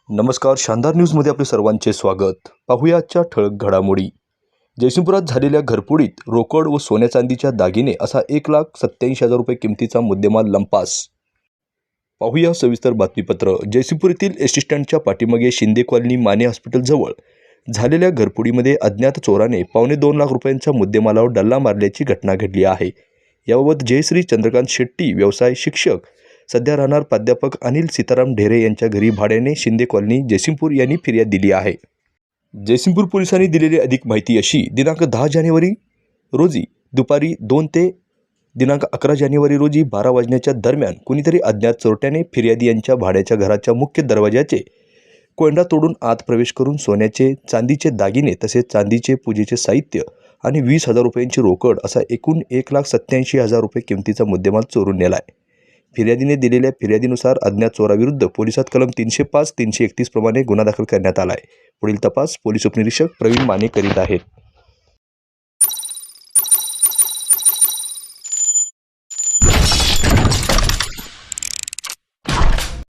नमस्कार, शानदार न्यूजमध्ये आपले सर्वांचे स्वागत। पाहूया आजच्या ठळक घडामोडी। जयसिंगपुरात झालेल्या घरफोडीत रोकड व सोन्या चांदीच्या दागिने असा 1,87,000 रुपये किमतीचा मुद्देमाल लंपास। पाहूया सविस्तर बातमीपत्र। जयसिंगपूर येथील एस टी स्टँडच्या पाठीमागे शिंदे कॉलनी माने हॉस्पिटल जवळ झालेल्या घरफोडीमध्ये अज्ञात चोराने $2.25 लाख रुपयांच्या मुद्देमालावर डल्ला मारल्याची घटना घडली आहे। याबाबत जयश्री चंद्रकांत शेट्टी, व्यवसाय शिक्षक, सध्या राहणार प्राध्यापक अनिल सीताराम ढेरे यांच्या घरी भाड्याने शिंदे कॉलनी जयसिंगपूर यांनी फिर्याद दिली आहे। जयसिंगपूर पोलिसांनी दिलेली अधिक माहिती अशी। दिनांक 10 जानेवारी रोजी दुपारी 2 ते दिनांक 11 जानेवारी रोजी 12 वाजण्याच्या दरम्यान कुणीतरी अज्ञात चोरट्याने फिर्यादी यांच्या भाड्याच्या घराच्या मुख्य दरवाजाचे कोंडा तोडून आत प्रवेश करून सोन्याचे, चांदीचे दागिने तसेच चांदीचे पूजेचे साहित्य आणि 20,000 रुपयांची रोकड असा एकूण 1,87,000 रुपये किमतीचा मुद्देमाल चोरून नेला आहे। फिर्यादीने दिलेल्या फिर्यादीनुसार अज्ञात चोराविरुद्ध पोलिसात कलम 305-331 प्रमाणे गुन्हा दाखल करण्यात आला आहे। पुढील तपास पोलीस उपनिरीक्षक प्रवीण माने करीत आहेत।